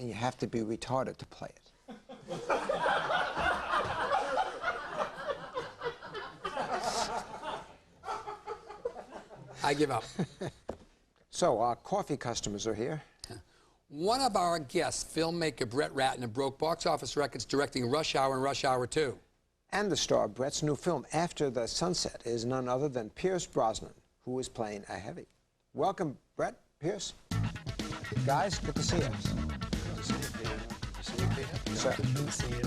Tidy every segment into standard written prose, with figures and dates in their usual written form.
and you have to be retarded to play it. I give up. So, our coffee customers are here. One of our guests, filmmaker Brett Ratner, broke box office records directing Rush Hour and Rush Hour 2. And the star of Brett's new film, After the Sunset, is none other than Pierce Brosnan, who is playing a heavy. Welcome, Brett, Pierce. Guys, good to see you. Good to see you, Peter. Good to see you, Peter. Sir. Good to see you.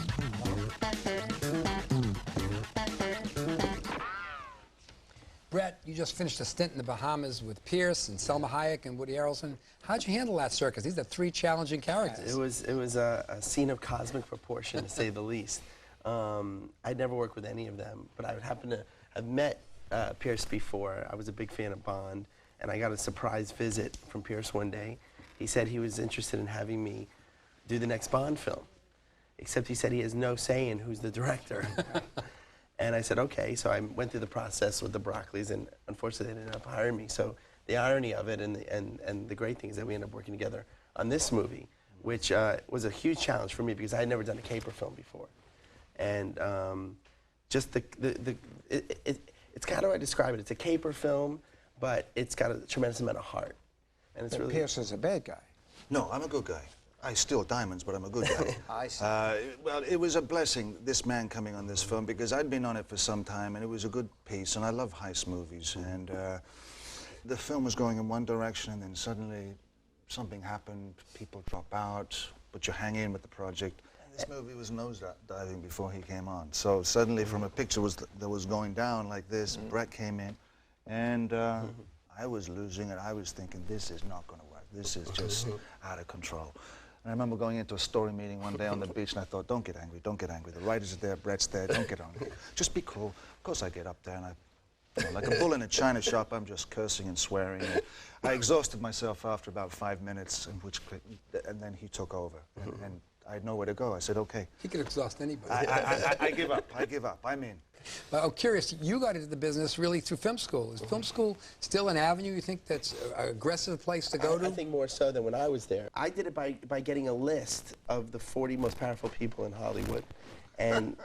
Brett, you just finished a stint in the Bahamas with Pierce and Selma Hayek and Woody Harrelson. How'd you handle that circus? These are three challenging characters. It was a scene of cosmic proportion, to say the least. I'd never worked with any of them, but I would happen to have met Pierce before. I was a big fan of Bond, and I got a surprise visit from Pierce one day. He said he was interested in having me do the next Bond film, except he said he has no say in who's the director. And I said, okay, so I went through the process with the Broccoli's, and unfortunately they didn't end up hiring me. So the irony of it and the great thing is that we ended up working together on this movie, which was a huge challenge for me because I had never done a caper film before. And just it's kind of how I describe it. It's a caper film, but it's got a tremendous amount of heart. And it's But really... Pierce is a bad guy. No, I'm a good guy. I steal diamonds, but I'm a good guy. I see. Well, it was a blessing, this man coming on this film, because I'd been on it for some time, and it was a good piece, and I love heist movies. And the film was going in one direction, and then suddenly something happened, people drop out, but you hang in with the project. And this movie was nose-diving before he came on. So suddenly, from a picture that was going down like this, Brett came in, and I was losing it. I was thinking, this is not going to work. This is just out of control. And I remember going into a story meeting one day on the beach, and I thought, don't get angry, don't get angry. The writers are there, Brett's there, don't get angry. Just be cool. Of course I get up there, and like a bull in a china shop, I'm just cursing and swearing. And I exhausted myself after about 5 minutes, and then he took over. And I had nowhere to go. I said, okay. He could exhaust anybody. I give up, I give up, I'm in. I'm curious, you got into the business really through film school. Is film school still an avenue you think that's an aggressive place to go to? I think more so than when I was there. I did it by getting a list of the 40 most powerful people in Hollywood. And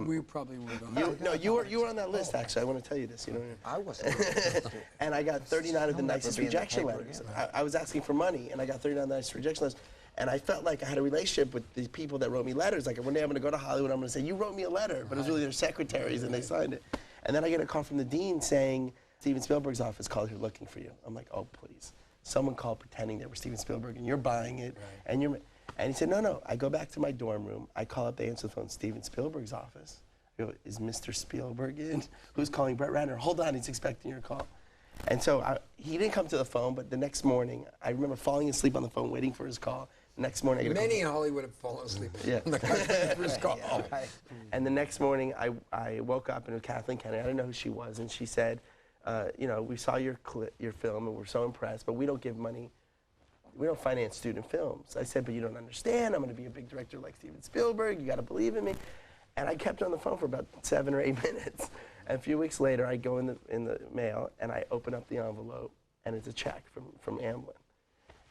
we probably were. you were on that list, actually. I want to tell you this. You know what I mean? I wasn't. And I got 39 of the nicest rejection letters. I was asking for money, and I got 39 of the nicest rejection letters. And I felt like I had a relationship with the people that wrote me letters. Like, one day I'm going to go to Hollywood, I'm going to say, you wrote me a letter. But it was really their secretaries, and they signed it. And then I get a call from the dean saying, Steven Spielberg's office called here looking for you. I'm like, oh, please. Someone called pretending they were Steven Spielberg, and you're buying it. Right. And he said, no, no. I go back to my dorm room. I call up, they answer the phone, Steven Spielberg's office. I go, is Mr. Spielberg in? Who's calling? Brett Ratner. Hold on, he's expecting your call. And so he didn't come to the phone, but the next morning, I remember falling asleep on the phone, waiting for his call. Next morning, I get a Many in Hollywood have fallen asleep. Yeah. Yeah. And the next morning, I woke up and it was Kathleen Kennedy. I didn't know who she was, and she said, you know, we saw your film and we're so impressed, but we don't give money. We don't finance student films. I said, but you don't understand. I'm going to be a big director like Steven Spielberg. You got to believe in me. And I kept on the phone for about 7 or 8 minutes. And a few weeks later, I go in the mail and I open up the envelope, and it's a check from Amblin.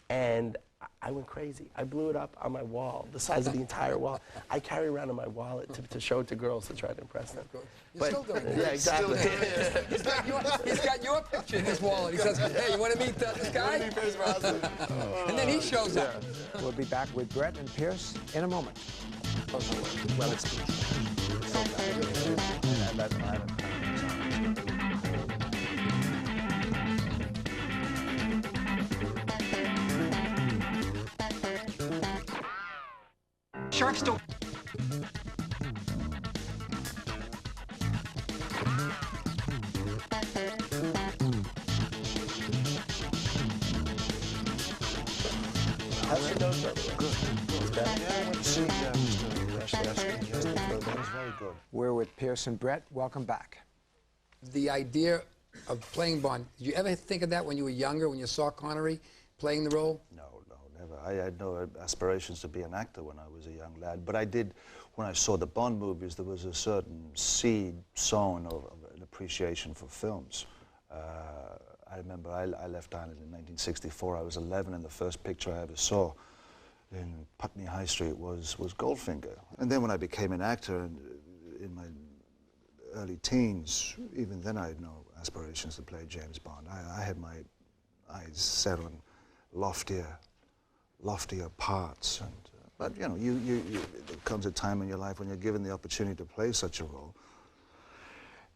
And I went crazy. I blew it up on my wall, the size of the entire wall. I carry around in my wallet to show it to girls to try to impress them. You're still doing it. Yeah, exactly. He's got your picture in his wallet. He says, hey, you want to meet this guy? And then he shows up. We'll be back with Brett and Pierce in a moment. Well, it's so bad. Sharks don't... How's your nose, by the way? Good. Yeah, I went to see Mr. Rush last week. That was very good. We're with Pierce and Brett. Welcome back. The idea of playing Bond, did you ever think of that when you were younger, when you saw Connery playing the role? No, never. I had no aspirations to be an actor when I was a young lad, but I did, when I saw the Bond movies, there was a certain seed sown of an appreciation for films. I remember I left Ireland in 1964. I was 11, and the first picture I ever saw in Putney High Street was Goldfinger. And then when I became an actor in my early teens, even then I had no aspirations to play James Bond. I had my eyes set on loftier parts. And, but you know, there comes a time in your life when you're given the opportunity to play such a role,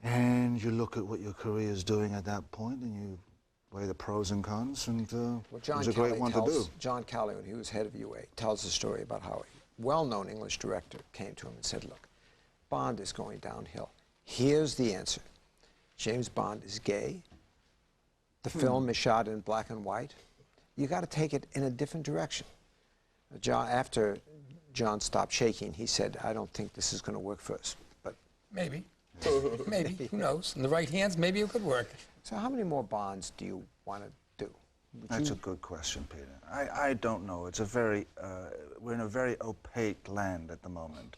and you look at what your career is doing at that point, and you weigh the pros and cons, and it was a great one to do. John Calley, when he was head of UA, tells a story about how a well-known English director came to him and said, look, Bond is going downhill. Here's the answer. James Bond is gay. The film is shot in black and white. You got to take it in a different direction. After John stopped shaking, he said, I don't think this is going to work for us. But Maybe. Maybe. Who knows? In the right hands, maybe it could work. so how many more Bonds do you want to do? That's a good question, Peter. I don't know. It's a very, we're in a very opaque land at the moment.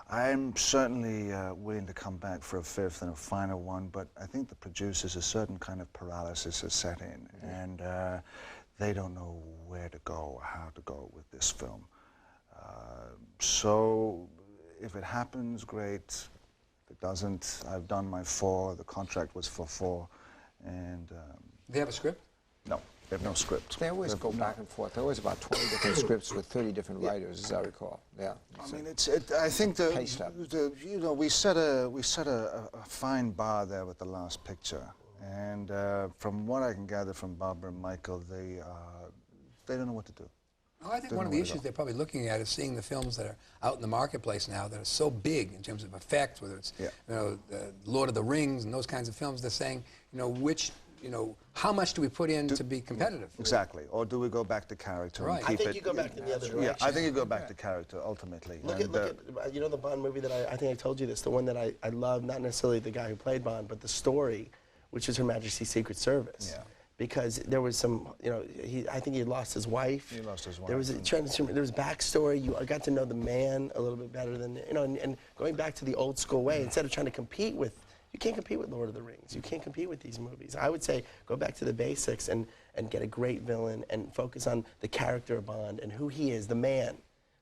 I'm certainly willing to come back for a fifth and a final one, but I think the producers, a certain kind of paralysis has set in, and they don't know where to go or how to go with this film. So if it happens, great. If it doesn't, I've done my 4. The contract was for 4, and They have a script? no, they have no script. They always go back and forth. There are always about 20 different scripts with 30 different writers, as I recall. Yeah. I mean, I think you know, we set a fine bar there with the last picture, and from what I can gather from Barbara and Michael, they don't know what to do. Well, I think one of the issues they're probably looking at is seeing the films that are out in the marketplace now that are so big in terms of effects, whether it's you know, Lord of the Rings and those kinds of films. They're saying, you know, how much do we put in to be competitive? Exactly. Or do we go back to character? Right. And keep I think it, you go back to the other direction. Yeah, I think you go back to character ultimately. Look at you know the Bond movie that I think I told you this, the one that I love, not necessarily the guy who played Bond, but the story, which is Her Majesty's Secret Service. Yeah. Because there was some, you know, I think he had lost his wife. He lost his wife. There was there was backstory. I got to know the man a little bit better than, you know, and going back to the old school way, instead of trying to compete with, you can't compete with Lord of the Rings. You can't compete with these movies. I would say go back to the basics and get a great villain and focus on the character of Bond and who he is, the man,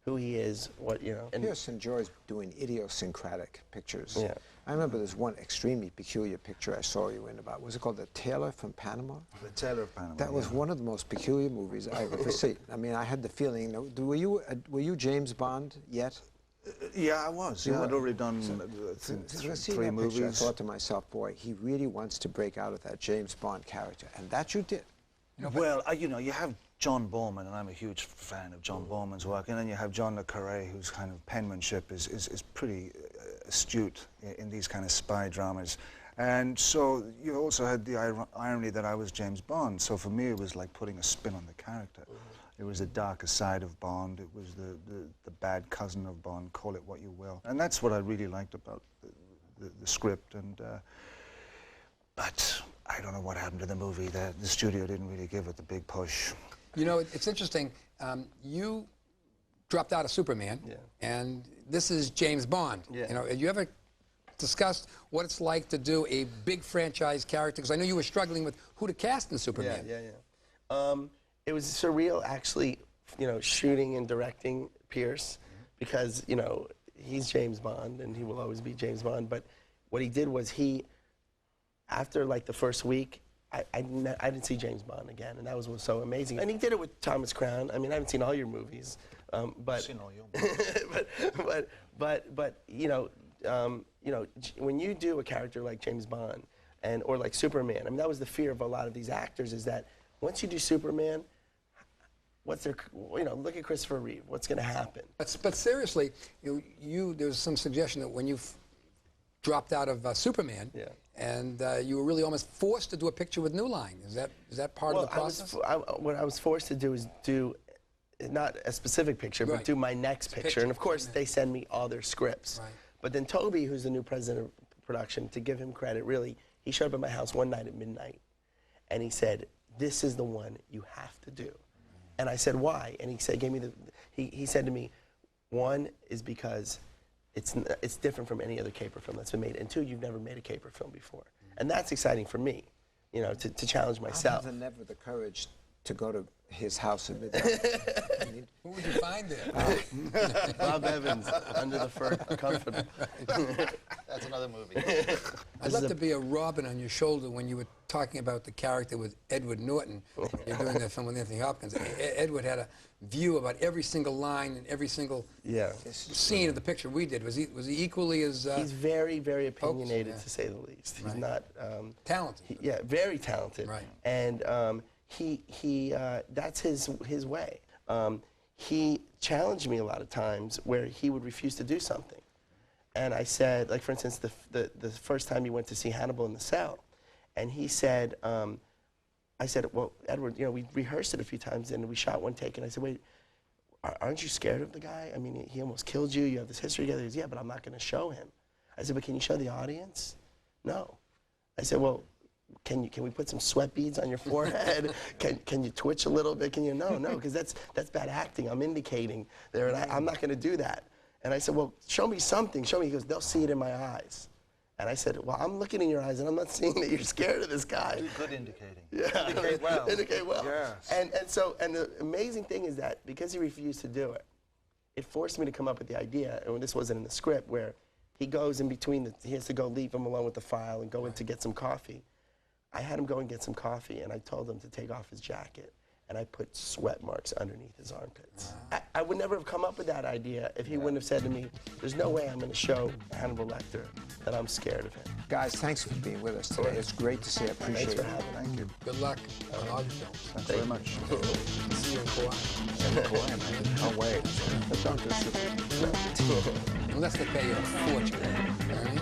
who he is, what, you know. And Pierce enjoys doing idiosyncratic pictures. Yeah. I remember there's one extremely peculiar picture I saw you in about, was it called The Tailor from Panama? The Tailor of Panama. That was one of the most peculiar movies I've ever seen. I mean, I had the feeling, were you James Bond yet? Yeah, I was. Yeah, I'd already done three movies. Picture, I thought to myself, boy, he really wants to break out of that James Bond character, and that you did. Well, you know, you have John Borman, and I'm a huge fan of John Borman's work, and then you have John le Carré, whose kind of penmanship is pretty astute in these kind of spy dramas. And so you also had the irony that I was James Bond, so for me it was like putting a spin on the character. It was the darker side of Bond, it was the bad cousin of Bond, call it what you will. And that's what I really liked about the script. And but I don't know what happened to the movie. The studio didn't really give it the big push. You know, it's interesting. You dropped out of Superman, and this is James Bond. Yeah. You know, have you ever discussed what it's like to do a big franchise character? Because I know you were struggling with who to cast in Superman. Yeah. It was surreal, actually, you know, shooting and directing Pierce, because, you know, he's James Bond, and he will always be James Bond. But what he did was after like the first week, I didn't see James Bond again, and that was so amazing. And he did it with Thomas Crown. I mean, I haven't seen all your movies, but I've seen all your movies. but you know, when you do a character like James Bond or like Superman, I mean, that was the fear of a lot of these actors, is that once you do Superman, look at Christopher Reeve. What's going to happen? But seriously, there's some suggestion that when you dropped out of Superman, and you were really almost forced to do a picture with New Line. Is that part of the process? What I was forced to do is do not a specific picture, but do my next picture. And of course, they send me all their scripts. Right. But then Toby, who's the new president of production, to give him credit, really, he showed up at my house one night at midnight, and he said, "This is the one you have to do." And I said, "Why?" And he said, he said to me, "One is because it's different from any other caper film that's been made, and two, you've never made a caper film before." And that's exciting for me, you know, to challenge myself. I have never the courage to go to his house at midnight. Who would you find there? Bob Evans, under the fur comforter. That's another movie. I'd love to be a Robin on your shoulder when you were talking about the character with Edward Norton. You're doing that film with Anthony Hopkins. Edward had a view about every single line and every single scene of the picture we did. Was he equally as... He's very, very opinionated, to say the least. He's not... talented. Very talented. Right. And that's his way. He challenged me a lot of times where he would refuse to do something. And I said, like for instance, the first time he went to see Hannibal in the cell, and he said, I said, well, Edward, you know, we rehearsed it a few times and we shot one take, and I said, wait, aren't you scared of the guy? I mean, he almost killed you, you have this history together. He goes, yeah, but I'm not gonna show him. I said, but can you show the audience? No. I said, well, can we put some sweat beads on your forehead? Can you twitch a little bit? Can you? No, because that's bad acting. I'm indicating there, and I'm not gonna do that. And I said, well, show me something, show me. He goes, they'll see it in my eyes. And I said, well, I'm looking in your eyes, and I'm not seeing that you're scared of this guy. Good indicating. Yeah. Indicate well. Indicate well. Yes. And the amazing thing is that because he refused to do it, it forced me to come up with the idea, and this wasn't in the script, where he goes in between, he has to go leave him alone with the file and go in to get some coffee. I had him go and get some coffee, and I told him to take off his jacket, and I put sweat marks underneath his armpits. I would never have come up with that idea if he wouldn't have said to me, there's no way I'm going to show Hannibal Lecter that I'm scared of him. Guys, thanks for being with us today. It's great to see you. I appreciate Thanks it. for having me. Thank you. Good luck on all your films. Thanks very much. See you in Kauai. Oh, wait. Don't do super. Unless they pay you a fortune. All right?